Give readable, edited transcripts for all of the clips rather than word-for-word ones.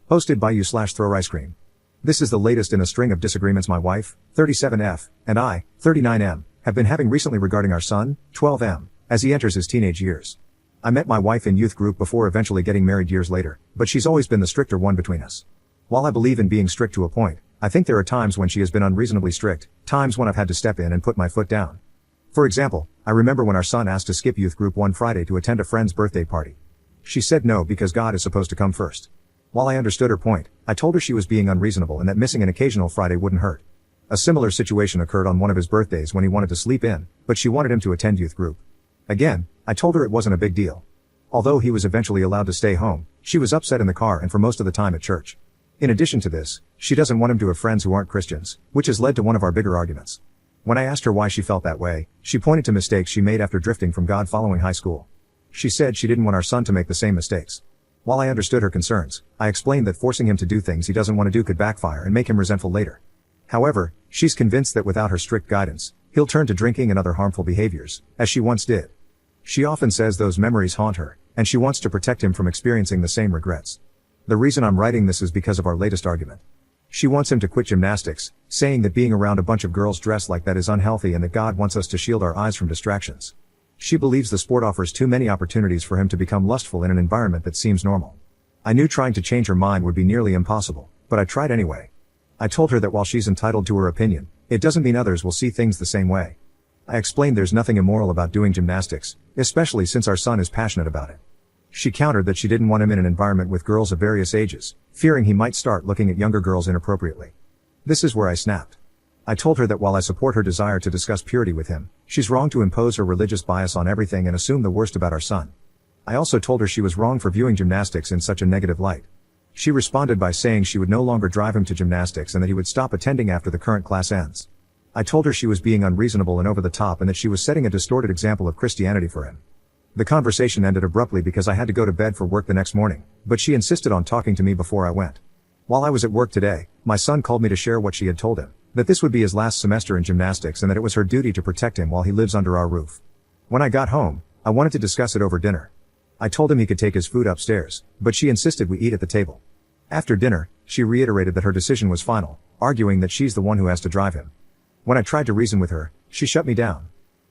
Hosted by you/throw ice cream. This is the latest in a string of disagreements my wife, 37F, and I, 39M, have been having recently regarding our son, 12M, as he enters his teenage years. I met my wife in youth group before eventually getting married years later, but she's always been the stricter one between us. While I believe in being strict to a point, I think there are times when she has been unreasonably strict, times when I've had to step in and put my foot down. For example, I remember when our son asked to skip youth group one Friday to attend a friend's birthday party. She said no because God is supposed to come first. While I understood her point, I told her she was being unreasonable and that missing an occasional Friday wouldn't hurt. A similar situation occurred on one of his birthdays when he wanted to sleep in, but she wanted him to attend youth group. Again, I told her it wasn't a big deal. Although he was eventually allowed to stay home, she was upset in the car and for most of the time at church. In addition to this, she doesn't want him to have friends who aren't Christians, which has led to one of our bigger arguments. When I asked her why she felt that way, she pointed to mistakes she made after drifting from God following high school. She said she didn't want our son to make the same mistakes. While I understood her concerns, I explained that forcing him to do things he doesn't want to do could backfire and make him resentful later. However, she's convinced that without her strict guidance, he'll turn to drinking and other harmful behaviors, as she once did. She often says those memories haunt her, and she wants to protect him from experiencing the same regrets. The reason I'm writing this is because of our latest argument. She wants him to quit gymnastics, saying that being around a bunch of girls dressed like that is unhealthy and that God wants us to shield our eyes from distractions. She believes the sport offers too many opportunities for him to become lustful in an environment that seems normal. I knew trying to change her mind would be nearly impossible, but I tried anyway. I told her that while she's entitled to her opinion, it doesn't mean others will see things the same way. I explained there's nothing immoral about doing gymnastics, especially since our son is passionate about it. She countered that she didn't want him in an environment with girls of various ages, fearing he might start looking at younger girls inappropriately. This is where I snapped. I told her that while I support her desire to discuss purity with him, she's wrong to impose her religious bias on everything and assume the worst about our son. I also told her she was wrong for viewing gymnastics in such a negative light. She responded by saying she would no longer drive him to gymnastics and that he would stop attending after the current class ends. I told her she was being unreasonable and over the top and that she was setting a distorted example of Christianity for him. The conversation ended abruptly because I had to go to bed for work the next morning, but she insisted on talking to me before I went. While I was at work today, my son called me to share what she had told him, that this would be his last semester in gymnastics and that it was her duty to protect him while he lives under our roof. When I got home, I wanted to discuss it over dinner. I told him he could take his food upstairs, but she insisted we eat at the table. After dinner, she reiterated that her decision was final, arguing that she's the one who has to drive him. When I tried to reason with her, she shut me down.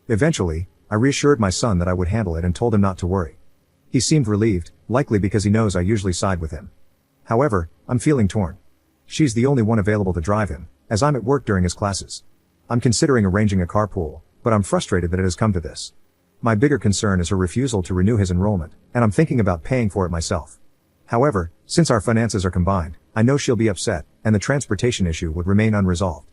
Eventually, I reassured my son that I would handle it and told him not to worry. He seemed relieved, likely because he knows I usually side with him. However, I'm feeling torn. She's the only one available to drive him, as I'm at work during his classes. I'm considering arranging a carpool, but I'm frustrated that it has come to this. My bigger concern is her refusal to renew his enrollment, and I'm thinking about paying for it myself. However, since our finances are combined, I know she'll be upset, and the transportation issue would remain unresolved.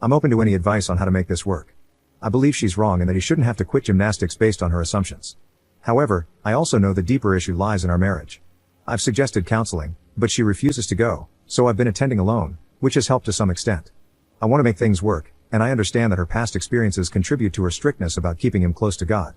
I'm open to any advice on how to make this work. I believe she's wrong and that he shouldn't have to quit gymnastics based on her assumptions. However, I also know the deeper issue lies in our marriage. I've suggested counseling, but she refuses to go, so I've been attending alone, which has helped to some extent. I want to make things work, and I understand that her past experiences contribute to her strictness about keeping him close to God.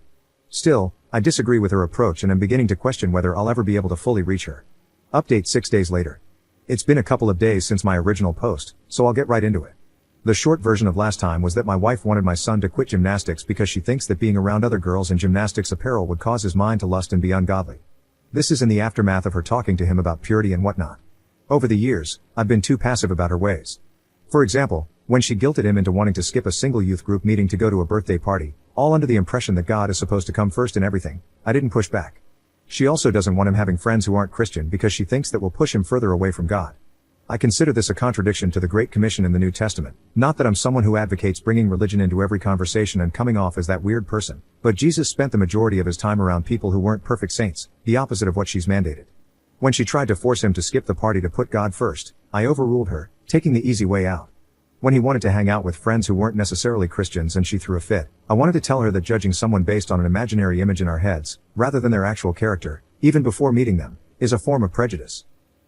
Still, I disagree with her approach and am beginning to question whether I'll ever be able to fully reach her. Update 6 days later. It's been a couple of days since my original post, so I'll get right into it. The short version of last time was that my wife wanted my son to quit gymnastics because she thinks that being around other girls in gymnastics apparel would cause his mind to lust and be ungodly. This is in the aftermath of her talking to him about purity and whatnot. Over the years, I've been too passive about her ways. For example, when she guilted him into wanting to skip a single youth group meeting to go to a birthday party, all under the impression that God is supposed to come first in everything, I didn't push back. She also doesn't want him having friends who aren't Christian because she thinks that will push him further away from God. I consider this a contradiction to the Great Commission in the New Testament. Not that I'm someone who advocates bringing religion into every conversation and coming off as that weird person, but Jesus spent the majority of his time around people who weren't perfect saints, the opposite of what she's mandated. When she tried to force him to skip the party to put God first, I overruled her, taking the easy way out. When he wanted to hang out with friends who weren't necessarily Christians and she threw a fit, I wanted to tell her that judging someone based on an imaginary image in our heads, rather than their actual character, even before meeting them, is a form of prejudice.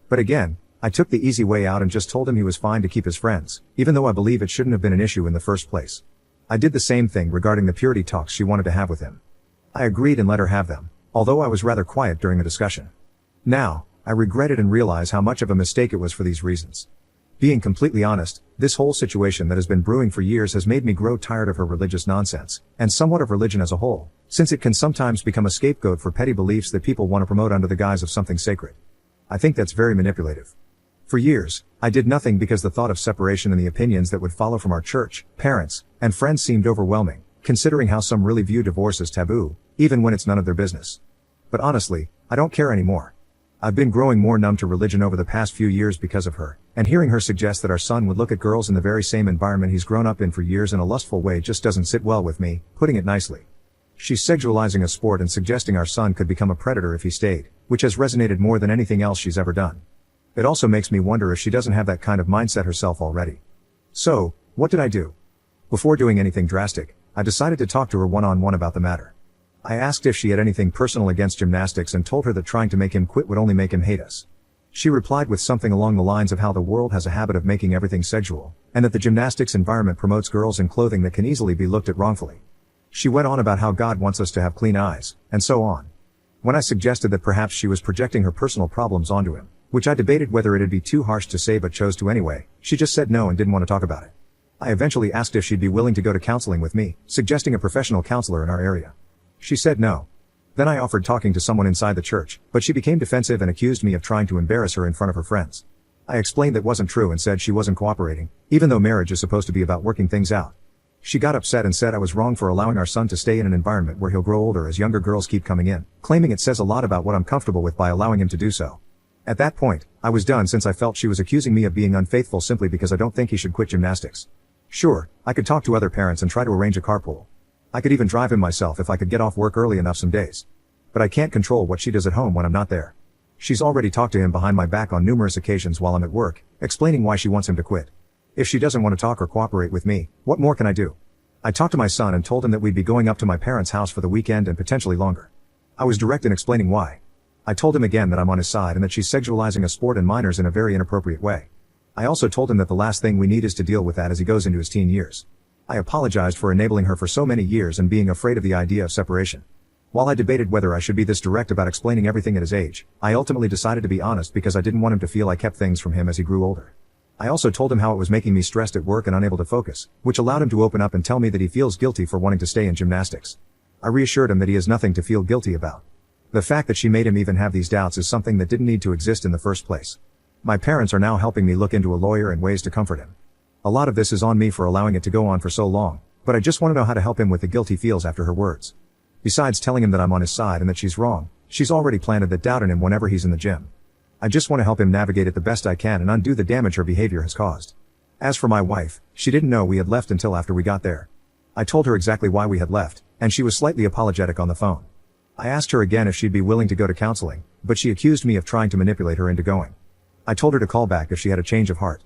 But again, I took the easy way out and just told him he was fine to keep his friends, even though I believe it shouldn't have been an issue in the first place. I did the same thing regarding the purity talks she wanted to have with him. I agreed and let her have them, although I was rather quiet during the discussion. Now, I regret it and realize how much of a mistake it was for these reasons. Being completely honest, this whole situation that has been brewing for years has made me grow tired of her religious nonsense, and somewhat of religion as a whole, since it can sometimes become a scapegoat for petty beliefs that people want to promote under the guise of something sacred. I think that's very manipulative. For years, I did nothing because the thought of separation and the opinions that would follow from our church, parents, and friends seemed overwhelming, considering how some really view divorce as taboo, even when it's none of their business. But honestly, I don't care anymore. I've been growing more numb to religion over the past few years because of her, and hearing her suggest that our son would look at girls in the very same environment he's grown up in for years in a lustful way just doesn't sit well with me, putting it nicely. She's sexualizing a sport and suggesting our son could become a predator if he stayed, which has resonated more than anything else she's ever done. It also makes me wonder if she doesn't have that kind of mindset herself already. So, what did I do? Before doing anything drastic, I decided to talk to her one-on-one about the matter. I asked if she had anything personal against gymnastics and told her that trying to make him quit would only make him hate us. She replied with something along the lines of how the world has a habit of making everything sexual, and that the gymnastics environment promotes girls in clothing that can easily be looked at wrongfully. She went on about how God wants us to have clean eyes, and so on. When I suggested that perhaps she was projecting her personal problems onto him, which I debated whether it'd be too harsh to say but chose to anyway, she just said no and didn't want to talk about it. I eventually asked if she'd be willing to go to counseling with me, suggesting a professional counselor in our area. She said no. Then I offered talking to someone inside the church, but she became defensive and accused me of trying to embarrass her in front of her friends. I explained that wasn't true and said she wasn't cooperating, even though marriage is supposed to be about working things out. She got upset and said I was wrong for allowing our son to stay in an environment where he'll grow older as younger girls keep coming in, claiming it says a lot about what I'm comfortable with by allowing him to do so. At that point, I was done since I felt she was accusing me of being unfaithful simply because I don't think he should quit gymnastics. Sure, I could talk to other parents and try to arrange a carpool. I could even drive him myself if I could get off work early enough some days. But I can't control what she does at home when I'm not there. She's already talked to him behind my back on numerous occasions while I'm at work, explaining why she wants him to quit. If she doesn't want to talk or cooperate with me, what more can I do? I talked to my son and told him that we'd be going up to my parents' house for the weekend and potentially longer. I was direct in explaining why. I told him again that I'm on his side and that she's sexualizing a sport and minors in a very inappropriate way. I also told him that the last thing we need is to deal with that as he goes into his teen years. I apologized for enabling her for so many years and being afraid of the idea of separation. While I debated whether I should be this direct about explaining everything at his age, I ultimately decided to be honest because I didn't want him to feel I kept things from him as he grew older. I also told him how it was making me stressed at work and unable to focus, which allowed him to open up and tell me that he feels guilty for wanting to stay in gymnastics. I reassured him that he has nothing to feel guilty about. The fact that she made him even have these doubts is something that didn't need to exist in the first place. My parents are now helping me look into a lawyer and ways to comfort him. A lot of this is on me for allowing it to go on for so long, but I just want to know how to help him with the guilt he feels after her words. Besides telling him that I'm on his side and that she's wrong, she's already planted that doubt in him whenever he's in the gym. I just want to help him navigate it the best I can and undo the damage her behavior has caused. As for my wife, she didn't know we had left until after we got there. I told her exactly why we had left, and she was slightly apologetic on the phone. I asked her again if she'd be willing to go to counseling, but she accused me of trying to manipulate her into going. I told her to call back if she had a change of heart.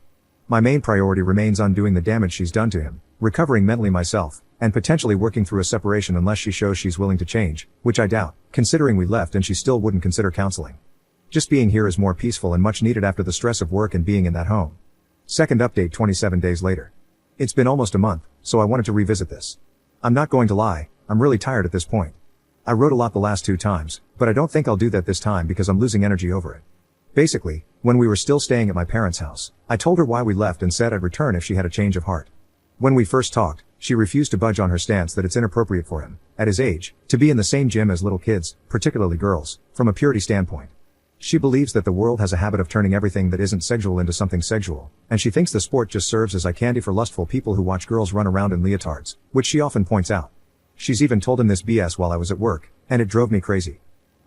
My main priority remains undoing the damage she's done to him, recovering mentally myself, and potentially working through a separation unless she shows she's willing to change, which I doubt, considering we left and she still wouldn't consider counseling. Just being here is more peaceful and much needed after the stress of work and being in that home. Second update 27 days later. It's been almost a month, so I wanted to revisit this. I'm not going to lie, I'm really tired at this point. I wrote a lot the last 2 times, but I don't think I'll do that this time because I'm losing energy over it. Basically, when we were still staying at my parents' house, I told her why we left and said I'd return if she had a change of heart. When we first talked, she refused to budge on her stance that it's inappropriate for him, at his age, to be in the same gym as little kids, particularly girls, from a purity standpoint. She believes that the world has a habit of turning everything that isn't sexual into something sexual, and she thinks the sport just serves as eye candy for lustful people who watch girls run around in leotards, which she often points out. She's even told him this BS while I was at work, and it drove me crazy.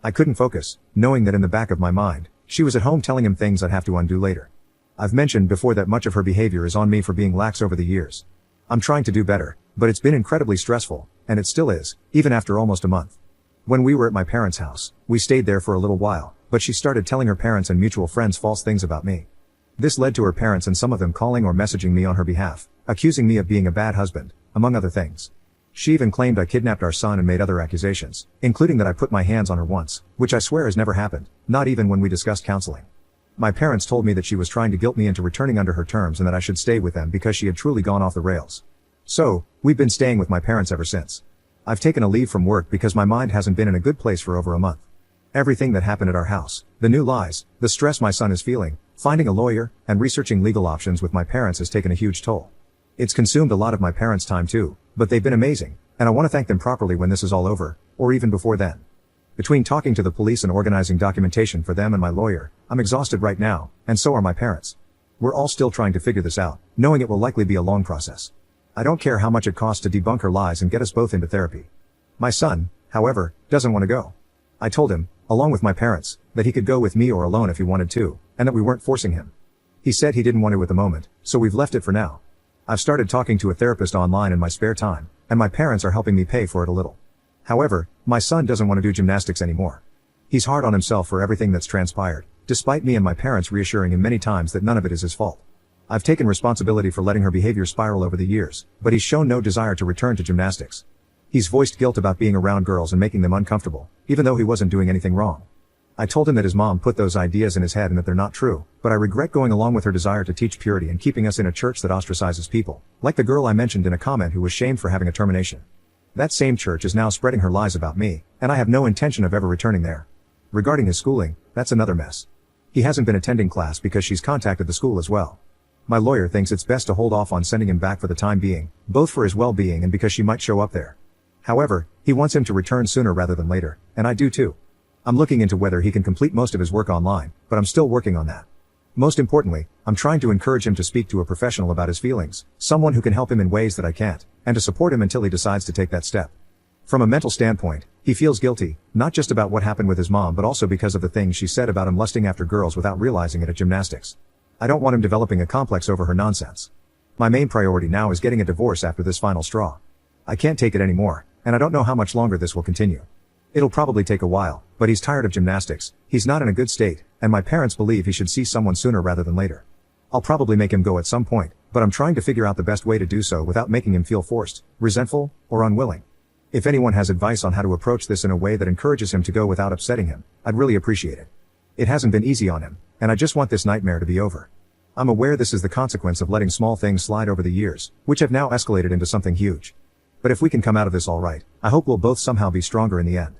I couldn't focus, knowing that in the back of my mind, she was at home telling him things I'd have to undo later. I've mentioned before that much of her behavior is on me for being lax over the years. I'm trying to do better, but it's been incredibly stressful, and it still is, even after almost a month. When we were at my parents' house, we stayed there for a little while, but she started telling her parents and mutual friends false things about me. This led to her parents and some of them calling or messaging me on her behalf, accusing me of being a bad husband, among other things. She even claimed I kidnapped our son and made other accusations, including that I put my hands on her once, which I swear has never happened, not even when we discussed counseling. My parents told me that she was trying to guilt me into returning under her terms and that I should stay with them because she had truly gone off the rails. So, we've been staying with my parents ever since. I've taken a leave from work because my mind hasn't been in a good place for over a month. Everything that happened at our house, the new lies, the stress my son is feeling, finding a lawyer, and researching legal options with my parents has taken a huge toll. It's consumed a lot of my parents' time too, but they've been amazing, and I want to thank them properly when this is all over, or even before then. Between talking to the police and organizing documentation for them and my lawyer, I'm exhausted right now, and so are my parents. We're all still trying to figure this out, knowing it will likely be a long process. I don't care how much it costs to debunk her lies and get us both into therapy. My son, however, doesn't want to go. I told him, along with my parents, that he could go with me or alone if he wanted to, and that we weren't forcing him. He said he didn't want to at the moment, so we've left it for now. I've started talking to a therapist online in my spare time, and my parents are helping me pay for it a little. However, my son doesn't want to do gymnastics anymore. He's hard on himself for everything that's transpired, despite me and my parents reassuring him many times that none of it is his fault. I've taken responsibility for letting her behavior spiral over the years, but he's shown no desire to return to gymnastics. He's voiced guilt about being around girls and making them uncomfortable, even though he wasn't doing anything wrong. I told him that his mom put those ideas in his head and that they're not true, but I regret going along with her desire to teach purity and keeping us in a church that ostracizes people, like the girl I mentioned in a comment who was shamed for having a termination. That same church is now spreading her lies about me, and I have no intention of ever returning there. Regarding his schooling, that's another mess. He hasn't been attending class because she's contacted the school as well. My lawyer thinks it's best to hold off on sending him back for the time being, both for his well-being and because she might show up there. However, he wants him to return sooner rather than later, and I do too. I'm looking into whether he can complete most of his work online, but I'm still working on that. Most importantly, I'm trying to encourage him to speak to a professional about his feelings, someone who can help him in ways that I can't, and to support him until he decides to take that step. From a mental standpoint, he feels guilty, not just about what happened with his mom but also because of the things she said about him lusting after girls without realizing it at gymnastics. I don't want him developing a complex over her nonsense. My main priority now is getting a divorce after this final straw. I can't take it anymore, and I don't know how much longer this will continue. It'll probably take a while, but he's tired of gymnastics, he's not in a good state, and my parents believe he should see someone sooner rather than later. I'll probably make him go at some point, but I'm trying to figure out the best way to do so without making him feel forced, resentful, or unwilling. If anyone has advice on how to approach this in a way that encourages him to go without upsetting him, I'd really appreciate it. It hasn't been easy on him, and I just want this nightmare to be over. I'm aware this is the consequence of letting small things slide over the years, which have now escalated into something huge. But if we can come out of this all right, I hope we'll both somehow be stronger in the end.